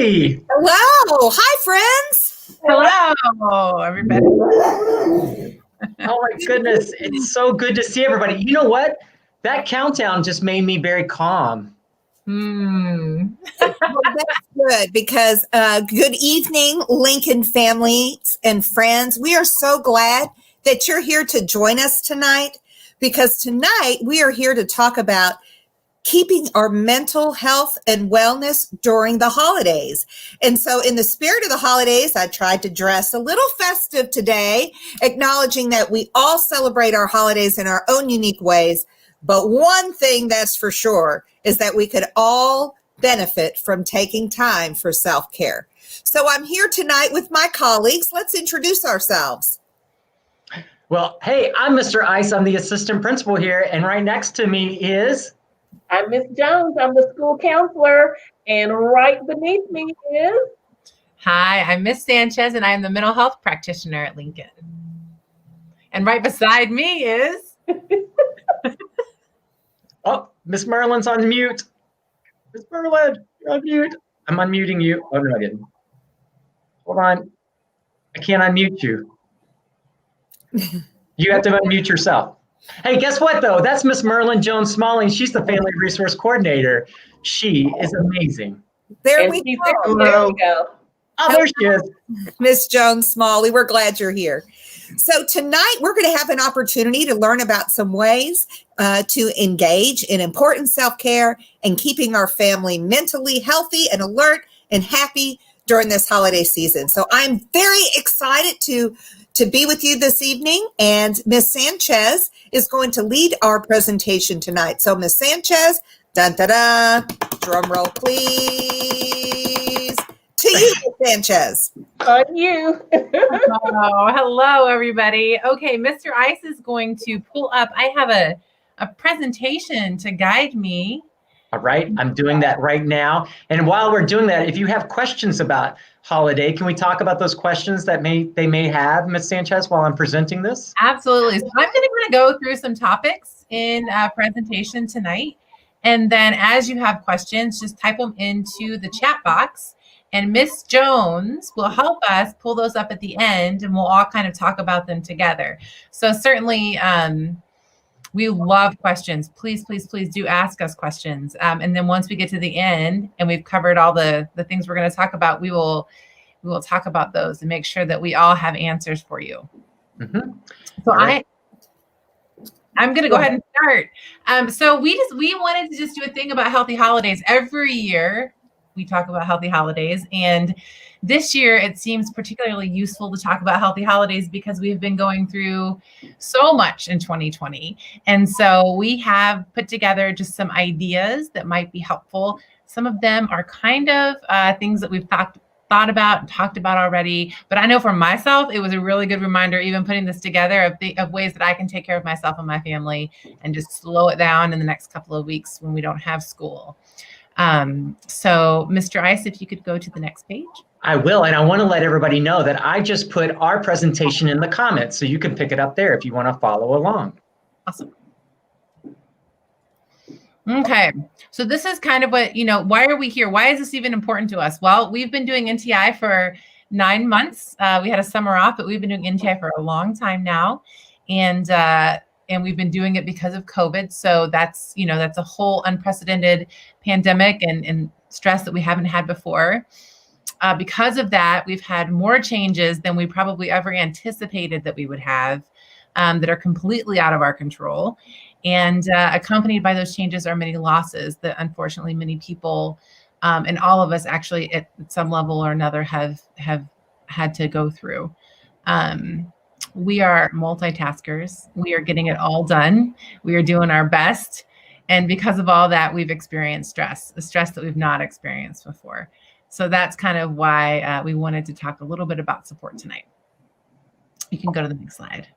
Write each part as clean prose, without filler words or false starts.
everybody. Hello. Hi, friends. Hello, everybody. Oh my goodness. It's so good to see everybody. You know what? That countdown just made me very calm. Well, that's good because good evening, Lincoln families and friends. We are so glad that you're here to join us tonight because tonight we are here to talk about keeping our mental health and wellness during the holidays. And so in the spirit of the holidays, I tried to dress a little festive today, acknowledging that we all celebrate our holidays in our own unique ways. But one thing that's for sure is that we could all benefit from taking time for self-care. So I'm here tonight with my colleagues. Let's introduce ourselves. Well, hey, I'm Mr. Ice. I'm the assistant principal here. And right next to me is... I'm Miss Jones. I'm the school counselor. And right beneath me is... Hi, I'm Miss Sanchez, and I'm the mental health practitioner at Lincoln. And right beside me is... Oh, Miss Merlin's on mute. Miss Merlin, you're on mute. I'm unmuting you. Oh, no, I didn't. Hold on. I can't unmute you. You have to unmute yourself. Hey, guess what, though? That's Miss Merlin Jones Smalling. She's the Family Resource Coordinator. She is amazing. There we go. There we go. Oh, there she is. Miss Jones Smalley, we're glad you're here. So tonight we're going to have an opportunity to learn about some ways to engage in important self-care and keeping our family mentally healthy and alert and happy during this holiday season. So I'm very excited to be with you this evening, and Miss Sanchez is going to lead our presentation tonight. So Miss Sanchez, dun-da-da, drum roll please. To you, Miss Sanchez. On you. Oh, hello, everybody. Okay, Mr. Ice is going to pull up. I have a presentation to guide me. All right, I'm doing that right now. And while we're doing that, if you have questions about holiday, can we talk about those questions that they may have, Ms. Sanchez, while I'm presenting this? Absolutely. So I'm going to go through some topics in a presentation tonight. And then as you have questions, just type them into the chat box. And Miss Jones will help us pull those up at the end, and we'll all kind of talk about them together. So certainly, we love questions. Please, please, please do ask us questions. And then once we get to the end and we've covered all the things we're going to talk about, we will talk about those and make sure that we all have answers for you. Mm-hmm. So right. I'm going to go ahead and start. So we wanted to just do a thing about healthy holidays. Every year we talk about healthy holidays, and this year it seems particularly useful to talk about healthy holidays because we've been going through so much in 2020. And so we have put together just some ideas that might be helpful. Some of them are kind of things that we've thought about and talked about already. But I know for myself, it was a really good reminder, even putting this together, of ways that I can take care of myself and my family and just slow it down in the next couple of weeks when we don't have school. So Mr. Ice, if you could go to the next page. I will, and I want to let everybody know that I just put our presentation in the comments, so you can pick it up there if you want to follow along. Awesome. Okay, so this is kind of what, why are we here? Why is this even important to us? Well, we've been doing NTI for 9 months. We had a summer off, but we've been doing NTI for a long time now. And we've been doing it because of COVID. So that's a whole unprecedented pandemic and stress that we haven't had before. Because of that, we've had more changes than we probably ever anticipated that we would have, that are completely out of our control. And accompanied by those changes are many losses that unfortunately many people and all of us actually at some level or another have had to go through. We are multitaskers. We are getting it all done. We are doing our best. And because of all that, we've experienced stress, a stress that we've not experienced before. So that's kind of why we wanted to talk a little bit about support tonight. You can go to the next slide.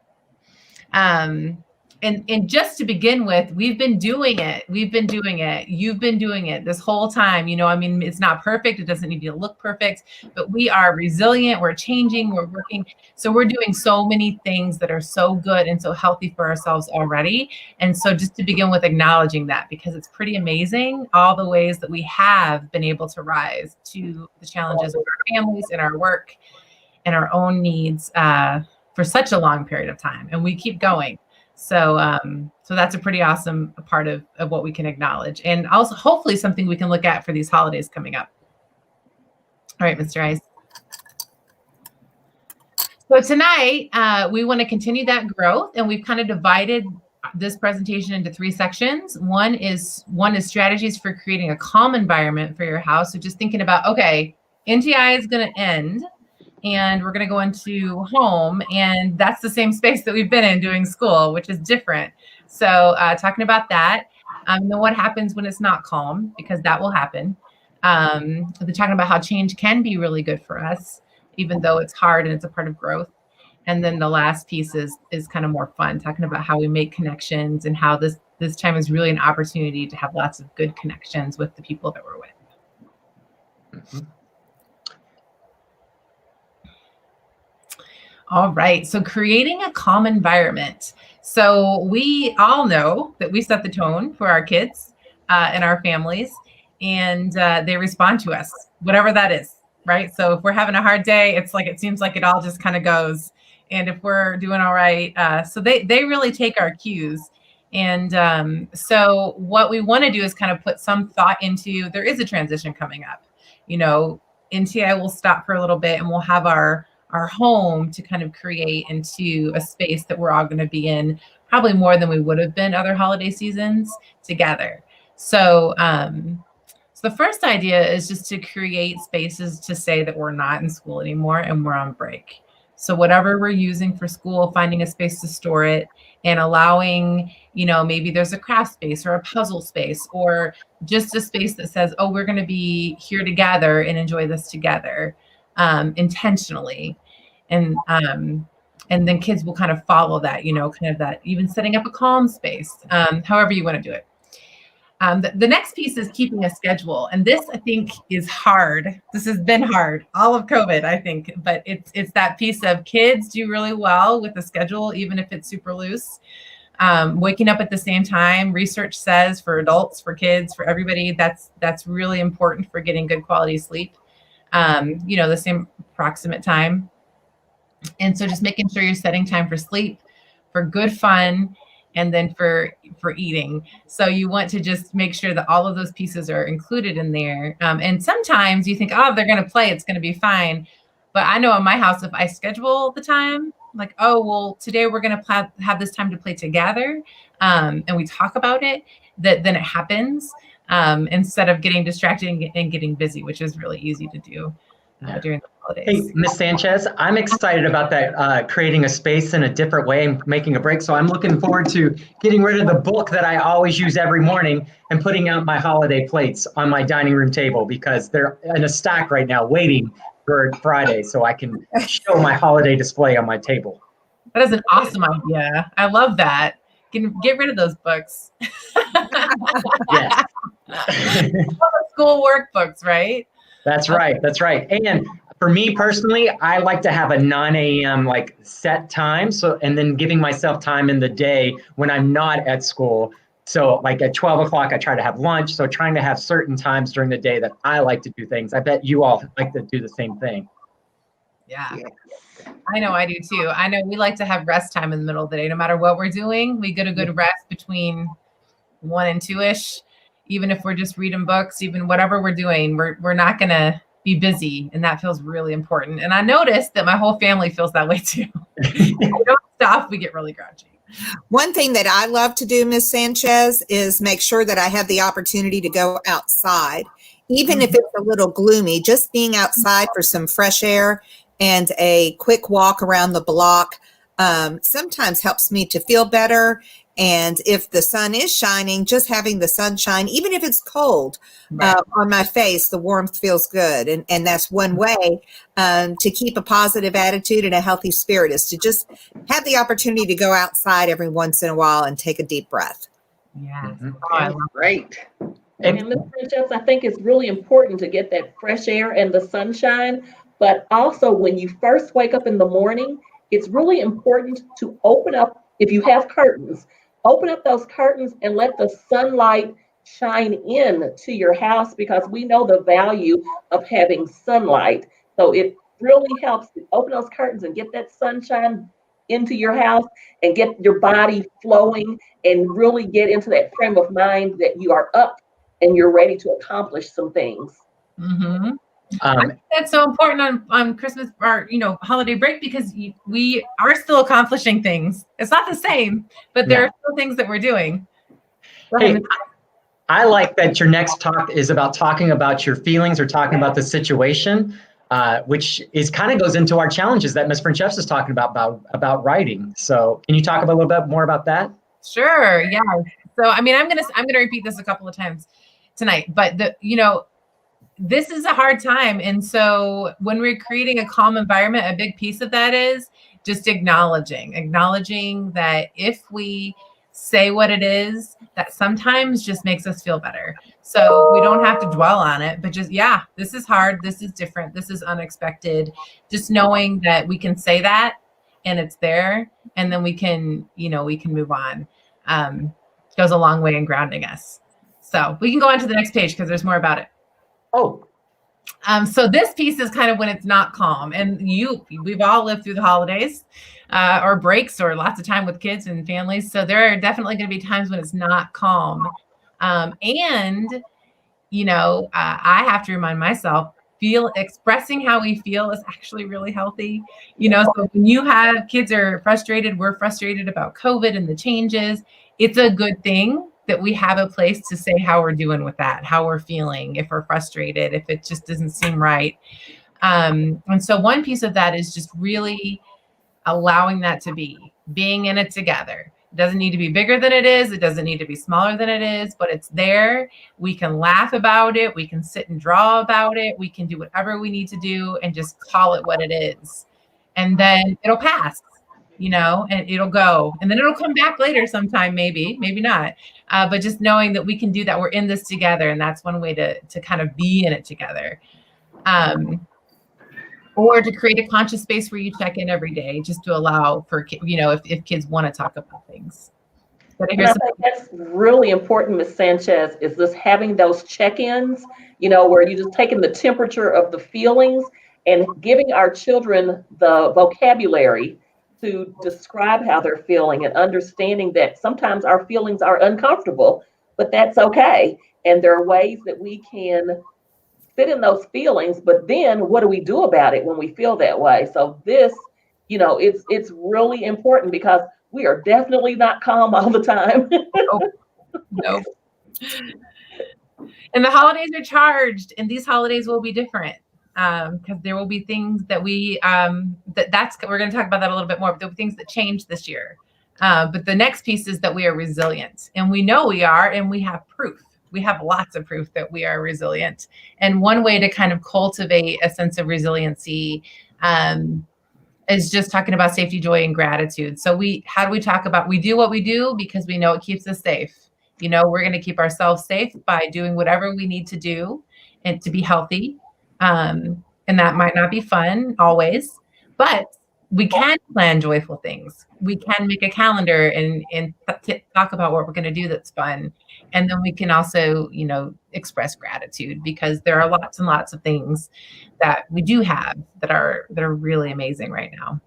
And just to begin with, we've been doing it. You've been doing it this whole time. I mean, it's not perfect. It doesn't need to look perfect, but we are resilient. We're changing. We're working. So we're doing so many things that are so good and so healthy for ourselves already. And so just to begin with acknowledging that, because it's pretty amazing all the ways that we have been able to rise to the challenges of our families and our work and our own needs for such a long period of time. And we keep going. So that's a pretty awesome part of what we can acknowledge, and also hopefully something we can look at for these holidays coming up. All right, Mr. Ice. So tonight we want to continue that growth, and we've kind of divided this presentation into 3 sections. One is strategies for creating a calm environment for your house. So just thinking about, okay, NTI is going to end, and we're going to go into home, and that's the same space that we've been in doing school, which is different. So talking about that, then what happens when it's not calm, because that will happen. They're talking about how change can be really good for us, even though it's hard and it's a part of growth. And then the last piece is kind of more fun, talking about how we make connections and how this time is really an opportunity to have lots of good connections with the people that we're with. Mm-hmm. All right, so creating a calm environment. So we all know that we set the tone for our kids and our families, and they respond to us, whatever that is, right? So if we're having a hard day, it seems like it all just kind of goes. And if we're doing all right, so they really take our cues. And so what we want to do is kind of put some thought into, there is a transition coming up. NTI will stop for a little bit, and we'll have our home to kind of create into a space that we're all going to be in probably more than we would have been other holiday seasons together. So, so the first idea is just to create spaces to say that we're not in school anymore and we're on break. So whatever we're using for school, finding a space to store it, and allowing, maybe there's a craft space or a puzzle space, or just a space that says, oh, we're going to be here together and enjoy this together. Intentionally, and then kids will kind of follow that, kind of that, even setting up a calm space, however you want to do it. The next piece is keeping a schedule, and this I think is hard. This has been hard all of COVID, I think, but it's that piece of kids do really well with the schedule, even if it's super loose. Waking up at the same time, research says for adults, for kids, for everybody, that's really important for getting good quality sleep. The same approximate time. And so just making sure you're setting time for sleep, for good fun, and then for eating. So you want to just make sure that all of those pieces are included in there. And sometimes you think, oh, they're going to play, it's going to be fine. But I know in my house, if I schedule the time, like, oh, well, today we're going to have this time to play together, and we talk about it, then it happens. Instead of getting distracted and getting busy, which is really easy to do during the holidays. Hey, Ms. Sanchez, I'm excited about that, creating a space in a different way and making a break. So I'm looking forward to getting rid of the book that I always use every morning and putting out my holiday plates on my dining room table, because they're in a stack right now waiting for Friday so I can show my holiday display on my table. That is an awesome idea. I love that. Get rid of those books. Yes. School workbooks, right? That's right. That's right. And for me personally, I like to have a 9 a.m. set time. So, and then giving myself time in the day when I'm not at school. So at 12 o'clock, I try to have lunch. So trying to have certain times during the day that I like to do things. I bet you all like to do the same thing. Yeah. I know I do too. I know we like to have rest time in the middle of the day. No matter what we're doing, we get a good rest between 1 and 2-ish. Even if we're just reading books, even whatever we're doing, we're not going to be busy. And that feels really important. And I noticed that my whole family feels that way too. If we don't stop, we get really grouchy. One thing that I love to do, Ms. Sanchez, is make sure that I have the opportunity to go outside, even if it's a little gloomy. Just being outside for some fresh air and a quick walk around the block sometimes helps me to feel better And if the sun is shining, just having the sunshine, even if it's cold, on my face, the warmth feels good. And that's one way to keep a positive attitude and a healthy spirit, is to just have the opportunity to go outside every once in a while and take a deep breath. Yeah. Great. And Ms. Francesca, I think it's really important to get that fresh air and the sunshine. But also, when you first wake up in the morning, it's really important to open up, if you have curtains, open up those curtains and let the sunlight shine in to your house, because we know the value of having sunlight. So it really helps to open those curtains and get that sunshine into your house and get your body flowing and really get into that frame of mind that you are up and you're ready to accomplish some things. Mm-hmm. I think that's so important on Christmas or holiday break, because we are still accomplishing things. It's not the same, but there are still things that we're doing. Hey, I like that your next talk is about talking about your feelings or talking about the situation, which is kind of goes into our challenges that Ms. Francesca is talking about writing. So can you talk a little bit more about that? Sure. Yeah. So I'm gonna repeat this a couple of times tonight, but this is a hard time. And so when we're creating a calm environment, a big piece of that is just acknowledging that if we say what it is, that sometimes just makes us feel better. So we don't have to dwell on it, but just, this is hard. This is different. This is unexpected. Just knowing that we can say that and it's there, and then we can move on. Goes a long way in grounding us. So we can go on to the next page because there's more about it. Oh. So this piece is kind of when it's not calm, and we've all lived through the holidays or breaks or lots of time with kids and families. So there are definitely going to be times when it's not calm. I have to remind myself, expressing how we feel is actually really healthy. So when you have kids are frustrated, we're frustrated about COVID and the changes. It's a good thing that we have a place to say how we're doing with that, how we're feeling, if we're frustrated, if it just doesn't seem right. And so one piece of that is just really allowing that to being in it together. It doesn't need to be bigger than it is. It doesn't need to be smaller than it is, but it's there. We can laugh about it. We can sit and draw about it. We can do whatever we need to do and just call it what it is. And then it'll pass, and it'll go. And then it'll come back later sometime, maybe not. But just knowing that we can do that. We're in this together. And that's one way to kind of be in it together. Or to create a conscious space where you check in every day, just to allow for, if kids want to talk about things. But I think that's really important, Ms. Sanchez, is this having those check-ins, where you're just taking the temperature of the feelings and giving our children the vocabulary to describe how they're feeling, and understanding that sometimes our feelings are uncomfortable, but that's okay. And there are ways that we can sit in those feelings, but then what do we do about it when we feel that way? So this, it's really important, because we are definitely not calm all the time. No. And the holidays are charged, and these holidays will be different. Because there will be things that we're going to talk about that a little bit more, but there'll be things that change this year. But the next piece is that we are resilient, and we know we are, and we have proof. We have lots of proof that we are resilient. And one way to kind of cultivate a sense of resiliency is just talking about safety, joy, and gratitude. So how do we talk about, we do what we do because we know it keeps us safe. We're going to keep ourselves safe by doing whatever we need to do and to be healthy. And that might not be fun always, but we can plan joyful things. We can make a calendar and talk about what we're going to do that's fun. And then we can also, express gratitude, because there are lots and lots of things that we do have that are really amazing right now.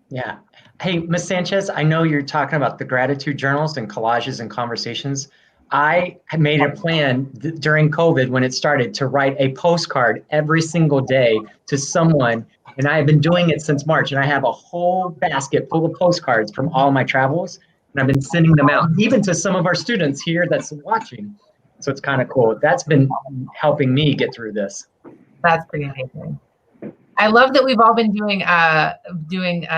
Yeah. Hey, Ms. Sanchez, I know you're talking about the gratitude journals and collages and conversations. I made a plan during COVID, when it started, to write a postcard every single day to someone. And I have been doing it since March. And I have a whole basket full of postcards from all my travels. And I've been sending them out, even to some of our students here that's watching. So it's kind of cool. That's been helping me get through this. That's pretty amazing. I love that we've all been doing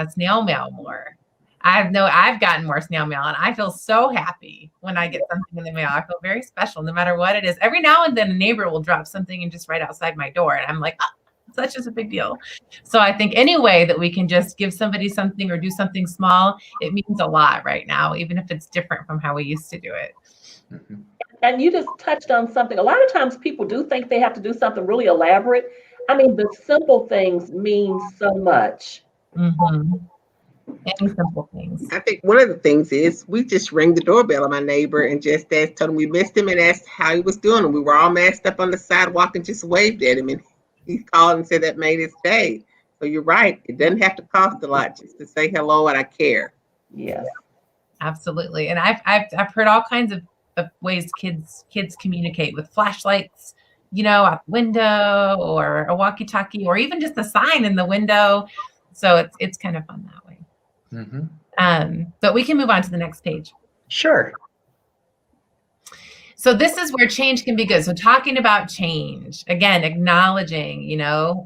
snail mail more. I've gotten more snail mail, and I feel so happy when I get something in the mail. I feel very special, no matter what it is. Every now and then, a neighbor will drop something and just right outside my door, and I'm like, oh, such just a big deal. So I think any way that we can just give somebody something or do something small, it means a lot right now, even if it's different from how we used to do it. Mhm. And you just touched on something. A lot of times people do think they have to do something really elaborate. I mean, the simple things mean so much. Mm-hmm. Any simple things. I think one of the things is we just rang the doorbell of my neighbor and just asked, told him we missed him and asked how he was doing. And we were all masked up on the sidewalk and just waved at him. And he called and said that made his day. So you're right. It doesn't have to cost a lot just to say hello and I care. Yes. Absolutely. And I've heard all kinds of ways kids communicate with flashlights, out the window or a walkie-talkie or even just a sign in the window. So it's kind of fun that way. Mm-hmm. But we can move on to the next page. Sure. So this is where change can be good. So talking about change, again, acknowledging,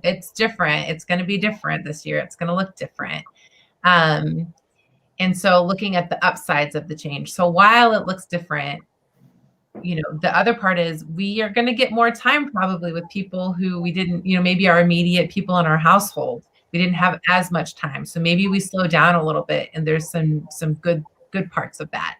it's different. It's going to be different this year. It's going to look different. And so looking at the upsides of the change. So while it looks different, the other part is we are going to get more time probably with people who we didn't, maybe our immediate people in our household. We didn't have as much time. So maybe we slow down a little bit and there's some good parts of that.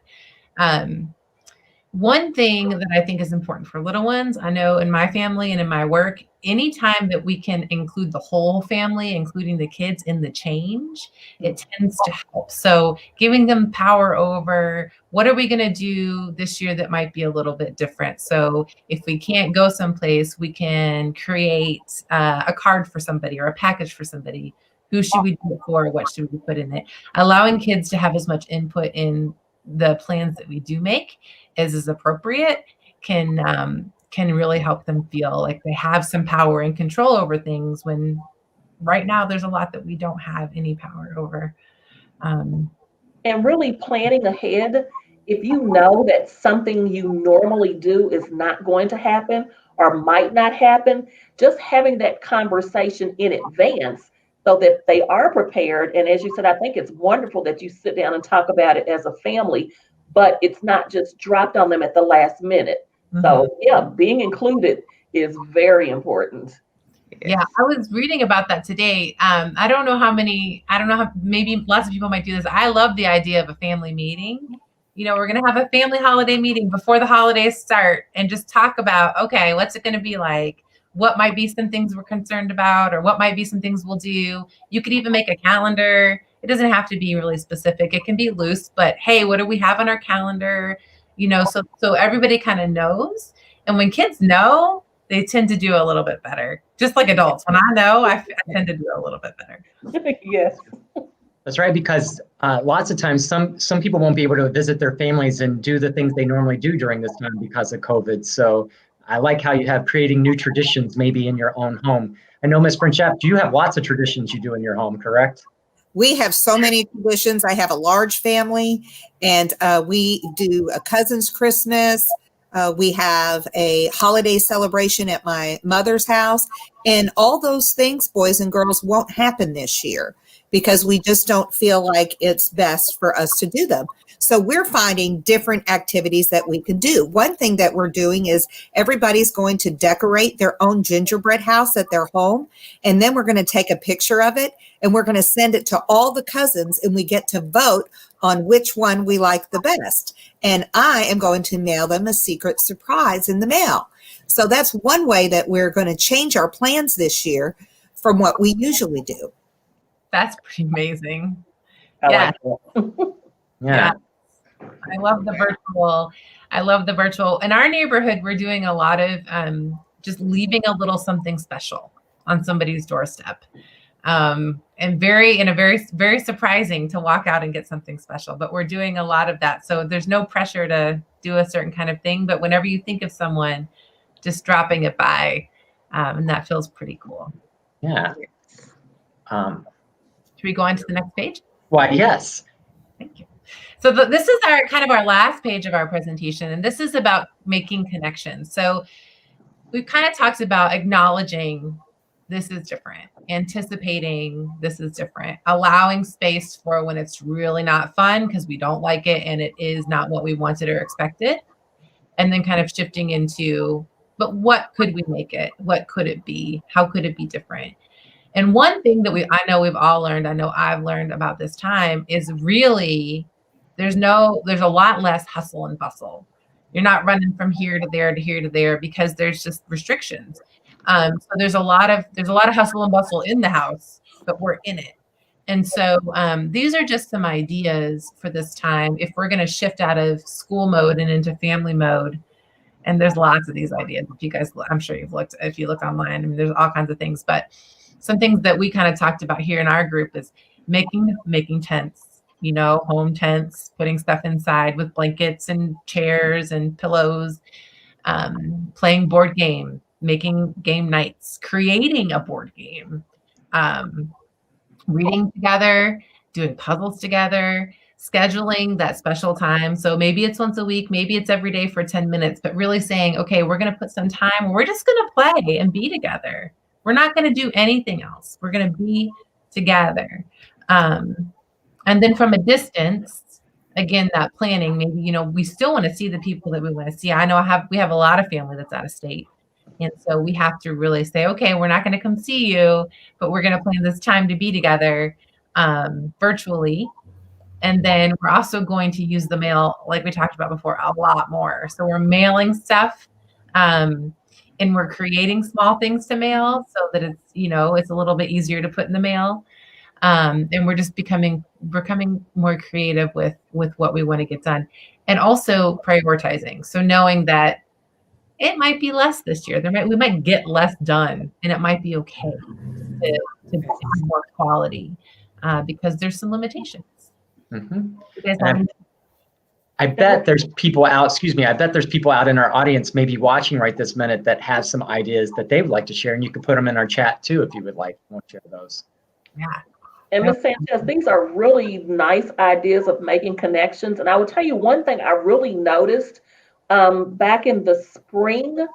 One thing that I think is important for little ones, I know in my family and in my work, anytime that we can include the whole family, including the kids in the change, it tends to help. So giving them power over what are we going to do this year that might be a little bit different. So if we can't go someplace, we can create a card for somebody or a package for somebody. Who should we do it for? What should we put in it? Allowing kids to have as much input in the plans that we do make as is appropriate can really help them feel like they have some power and control over things when right now there's a lot that we don't have any power over. And really planning ahead, if you know that something you normally do is not going to happen or might not happen, just having that conversation in advance so that they are prepared. And as you said, I think it's wonderful that you sit down and talk about it as a family, but it's not just dropped on them at the last minute. Mm-hmm. So yeah, being included is very important. Yeah, I was reading about that today. I don't know maybe lots of people might do this. I love the idea of a family meeting. We're going to have a family holiday meeting before the holidays start and just talk about, okay, what's it going to be like? What might be some things we're concerned about, or what might be some things we'll do. You could even make a calendar. It doesn't have to be really specific. It can be loose, but hey, what do we have on our calendar? So everybody kind of knows. And when kids know, they tend to do a little bit better. Just like adults. When I know, I tend to do a little bit better. Yes. That's right, because lots of times some people won't be able to visit their families and do the things they normally do during this time because of COVID. So I like how you have creating new traditions maybe in your own home. I know, Ms. Brinchett, you have lots of traditions you do in your home, correct? We have so many traditions. I have a large family, and we do a cousin's Christmas. We have a holiday celebration at my mother's house. And all those things, boys and girls, won't happen this year because we just don't feel like it's best for us to do them. So we're finding different activities that we can do. One thing that we're doing is everybody's going to decorate their own gingerbread house at their home. And then we're going to take a picture of it and we're going to send it to all the cousins, and we get to vote on which one we like the best. And I am going to mail them a secret surprise in the mail. So that's one way that we're going to change our plans this year from what we usually do. That's pretty amazing. I like Yeah. I love the virtual. In our neighborhood, we're doing a lot of just leaving a little something special on somebody's doorstep. And very surprising to walk out and get something special, but we're doing a lot of that. So there's no pressure to do a certain kind of thing, but whenever you think of someone, just dropping it by, and that feels pretty cool. Yeah. Should we go on to the next page? Why, yes. Thank you. So this is our last page of our presentation, and this is about making connections. So we've kind of talked about acknowledging this is different. Anticipating, this is different. Allowing space for when it's really not fun because we don't like it and it is not what we wanted or expected. And then kind of shifting into, but what could we make it? What could it be? How could it be different? And one thing that I know we've all learned, I know I've learned about this time is really there's a lot less hustle and bustle. You're not running from here to there to here to there because there's just restrictions. So there's a lot of hustle and bustle in the house, but we're in it. And so these are just some ideas for this time. If we're going to shift out of school mode and into family mode, and there's lots of these ideas. If you guys, I'm sure if you look online, I mean, there's all kinds of things, but some things that we kind of talked about here in our group is making tents, home tents, putting stuff inside with blankets and chairs and pillows, playing board game, making game nights, creating a board game, reading together, doing puzzles together, scheduling that special time. So maybe it's once a week, maybe it's every day for 10 minutes, but really saying, okay, we're going to put some time where we're just going to play and be together. We're not going to do anything else. We're going to be together. And then from a distance, again, that planning, maybe, we still want to see the people that we want to see. I know we have a lot of family that's out of state. And so we have to really say, okay, we're not going to come see you, but we're going to plan this time to be together virtually. And then we're also going to use the mail, like we talked about before, a lot more. So we're mailing stuff and we're creating small things to mail so that it's, it's a little bit easier to put in the mail. And we're just becoming more creative with what we want to get done, and also prioritizing. So knowing that it might be less this year. We might get less done, and it might be okay to have more quality because there's some limitations. Mm-hmm. I bet there's people out, I bet there's people out in our audience maybe watching right this minute that have some ideas that they would like to share, and you could put them in our chat too if you would like. We'll share those. Yeah. And Ms. Sanchez, these are really nice ideas of making connections. And I will tell you one thing I really noticed back in the spring,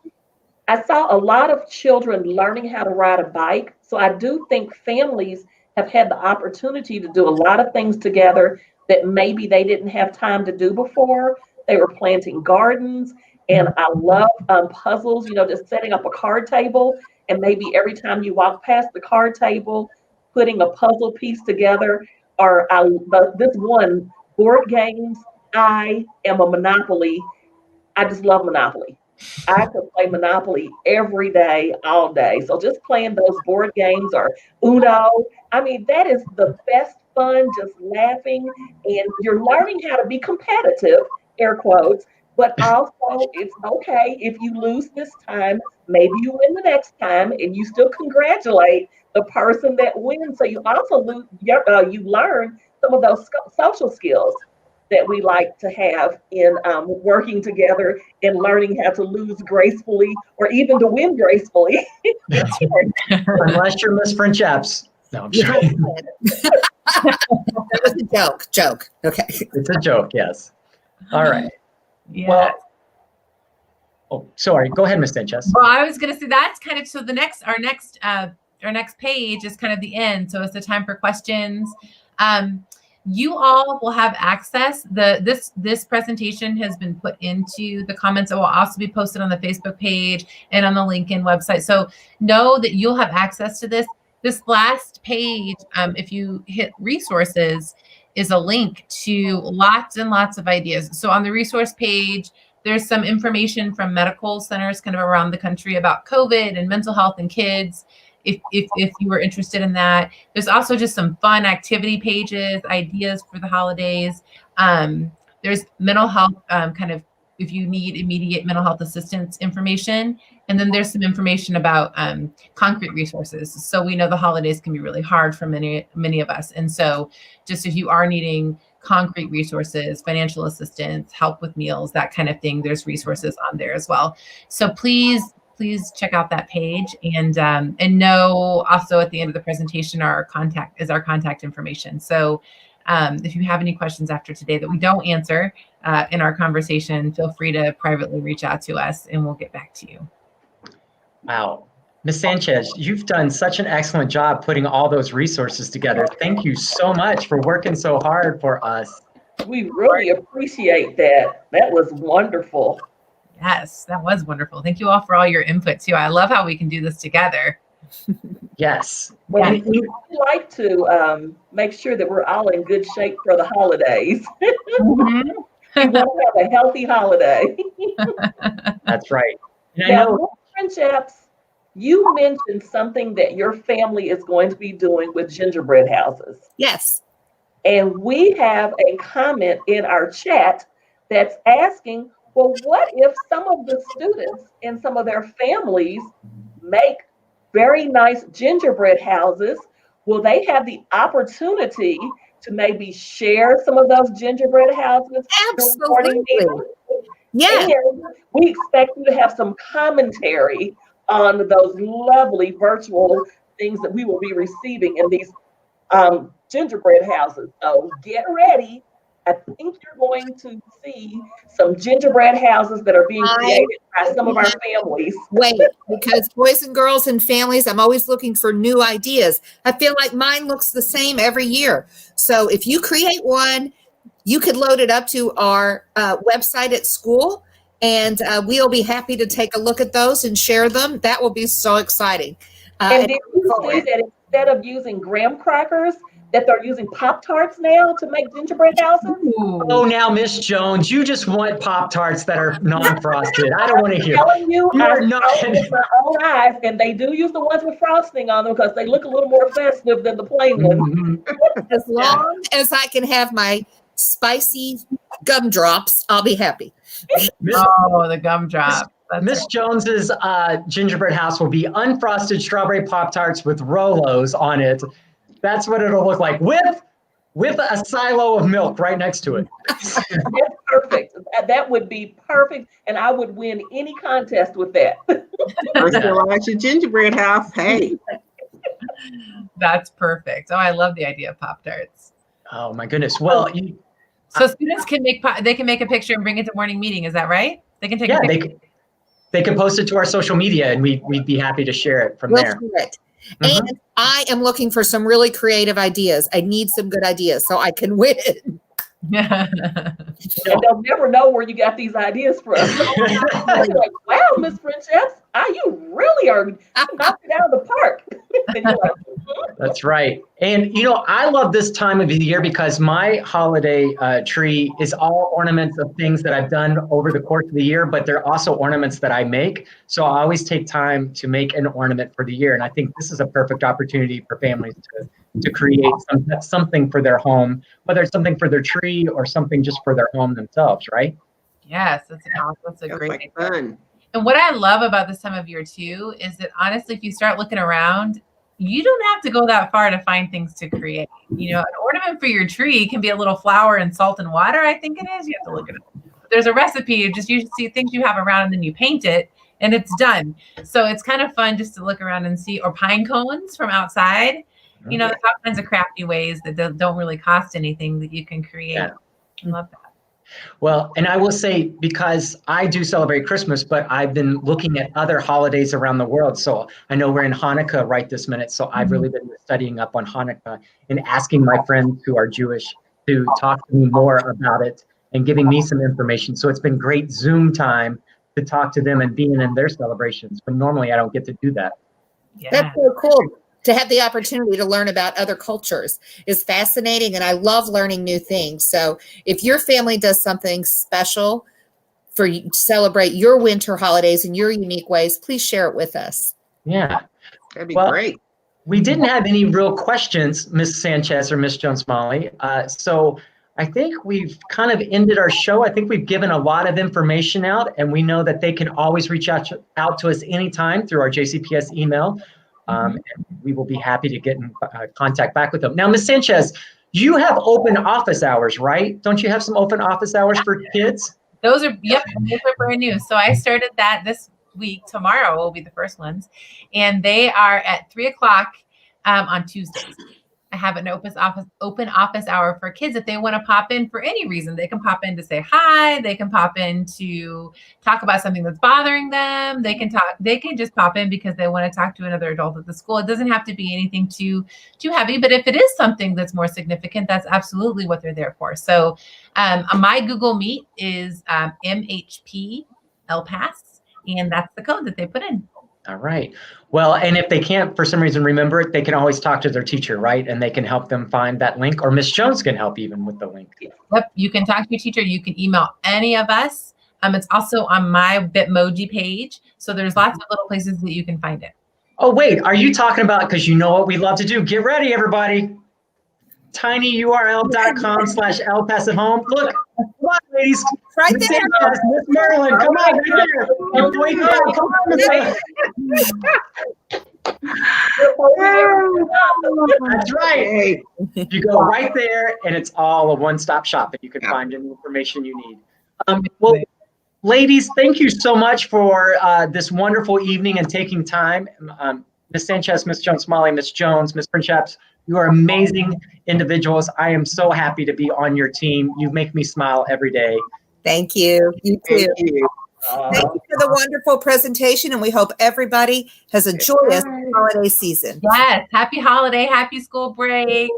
I saw a lot of children learning how to ride a bike. So I do think families have had the opportunity to do a lot of things together that maybe they didn't have time to do before. They were planting gardens, and I love puzzles, just setting up a card table, and maybe every time you walk past the card table, putting a puzzle piece together, or this one, board games. I am a Monopoly. I just love Monopoly. I could play Monopoly every day, all day. So just playing those board games or Uno, I mean, that is the best fun, just laughing. And you're learning how to be competitive, air quotes, but also it's okay if you lose this time, maybe you win the next time, and you still congratulate the person that wins. So you also you learn some of those social skills that we like to have in working together and learning how to lose gracefully or even to win gracefully. Unless you're Miss French Apps. No, I'm sure. That was a joke. Okay. It's a joke, yes. All right. Yeah. Well, oh, sorry. Go ahead, Ms. Sanchez. Well, I was going to say that's kind of, so our next page is kind of the end. So it's the time for questions. You all will have access. This presentation has been put into the comments. It will also be posted on the Facebook page and on the LinkedIn website. So know that you'll have access to this. This last page, if you hit resources, is a link to lots and lots of ideas. So on the resource page, there's some information from medical centers kind of around the country about COVID and mental health in kids. If you were interested in that. There's also just some fun activity pages, ideas for the holidays. There's mental health, kind of if you need immediate mental health assistance information. And then there's some information about concrete resources. So we know the holidays can be really hard for many of us. And so just if you are needing concrete resources, financial assistance, help with meals, that kind of thing, there's resources on there as well. So please check out that page, and know also at the end of the presentation our contact information. So if you have any questions after today that we don't answer in our conversation, feel free to privately reach out to us and we'll get back to you. Wow. Ms. Sanchez, you've done such an excellent job putting all those resources together. Thank you so much for working so hard for us. We really appreciate that. That was wonderful. Yes, that was wonderful. Thank you all for all your input too. I love how we can do this together. Yes. Well, And we like to make sure that we're all in good shape for the holidays. Mhm. We want to have a healthy holiday. that's right. And I Now, know, friendships, you mentioned something that your family is going to be doing with gingerbread houses. Yes. And we have a comment in our chat that's asking, well, what if some of the students and some of their families make very nice gingerbread houses? Will they have the opportunity to maybe share some of those gingerbread houses during morning Absolutely. meetings? Yes. And we expect you to have some commentary on those lovely virtual things that we will be receiving in these gingerbread houses. So get ready. I think you're going to see some gingerbread houses that are being created by some of our families. Wait, because boys and girls and families, I'm always looking for new ideas. I feel like mine looks the same every year. So if you create one, you could load it up to our website at school, and we'll be happy to take a look at those and share them. That will be so exciting. And did you see that instead of using graham crackers, that they're using Pop-Tarts now to make gingerbread houses? oh, now, Miss Jones, you just want Pop-Tarts that are non-frosted. I don't want to hear. I'm telling you, You are I not. saw it with my own eyes, and they do use the ones with frosting on them because they look a little more festive than the plain ones. Mhm. As long as I can have my spicy gumdrops, I'll be happy. Miss- Oh, the gumdrop. That's Miss Jones's gingerbread house will be unfrosted strawberry Pop-Tarts with Rolos on it. That's what it'll look like with a silo of milk right next to it. That's perfect. That would be perfect, and I would win any contest with that. Personalize your gingerbread house. Hey, That's perfect. Oh, I love the idea of Pop-Tarts. Oh my goodness. Well, So students can make they can make a picture and bring it to morning meeting. Is that right? They can take yeah, a picture. they can post it to our social media, and we'd be happy to share it from We'll there. share it. Mhm. And I am looking for some really creative ideas. I need some good ideas so I can win. And they'll never know where you got these ideas from. They're like, wow, Miss Friendships, you really are knocking it out of the park. And you're like, That's right. And I love this time of the year because my holiday tree is all ornaments of things that I've done over the course of the year, but they're also ornaments that I make. So I always take time to make an ornament for the year. And I think this is a perfect opportunity for families to create something for their home, whether it's something for their tree or something just for their home themselves, right? Yes, that's a that's great like idea. fun. And what I love about this time of year too is that honestly, if you start looking around, you don't have to go that far to find things to create. An ornament for your tree can be a little flower and salt and water. I think it is. You have to look at it. There's a recipe. You just see things you have around and then you paint it and it's done. So it's kind of fun just to look around and see, or pine cones from outside. There's all kinds of crafty ways that don't really cost anything that you can create. Yeah. I love that. Well, and I will say, because I do celebrate Christmas, but I've been looking at other holidays around the world. So I know we're in Hanukkah right this minute. So I've really been studying up on Hanukkah and asking my friends who are Jewish to talk to me more about it and giving me some information. So it's been great Zoom time to talk to them and being in their celebrations. But normally I don't get to do that. Yeah. That's so cool. To have the opportunity to learn about other cultures is fascinating, and I love learning new things. So if your family does something special for you to celebrate your winter holidays in your unique ways, please share it with us. Yeah. That'd be Well, great. We didn't have any real questions, Ms. Sanchez or Ms. Jones-Molly. So I think we've kind of ended our show. I think we've given a lot of information out, and we know that they can always reach out to us anytime through our JCPS email. And we will be happy to get in contact back with them. Now, Ms. Sanchez, you have open office hours, right? Don't you have some open office hours for kids? Those are brand new. So I started that this week. Tomorrow will be the first ones, and they are at 3:00 on Tuesdays. I have an open office hour for kids. If they want to pop in for any reason, they can pop in to say hi. They can pop in to talk about something that's bothering them. They can just pop in because they want to talk to another adult at the school. It doesn't have to be anything too heavy, but if it is something that's more significant, that's absolutely what they're there for. So my Google Meet is MHP LPAS, and that's the code that they put in. All right. Well, and if they can't, for some reason, remember it, they can always talk to their teacher, right? And they can help them find that link, or Miss Jones can help even with the link. Yep. You can talk to your teacher. You can email any of us. It's also on my Bitmoji page. So there's lots of little places that you can find it. Oh, wait, are you talking about, because you know what we love to do? Get ready, everybody. tinyurl.com/LPAS at home. Look, come on, ladies. Right Miss there. Sanchez, Miss Merlin, come on, right there. Before you go, come on, Miss Sanchez. That's right. Hey, You go right there, and it's all a one-stop shop, and you can find any information you need. Well, ladies, thank you so much for this wonderful evening and taking time. Miss Sanchez, Miss Jones-Smalley, Miss Jones, Miss Princeps, you are amazing individuals. I am so happy to be on your team. You make me smile every day. Thank you. You too. thank you. Thank you for the wonderful presentation, and we hope everybody has a joyous holiday season. Yes. Happy holiday. Happy school break.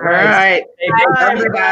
All All right. Bye, Bye, everybody.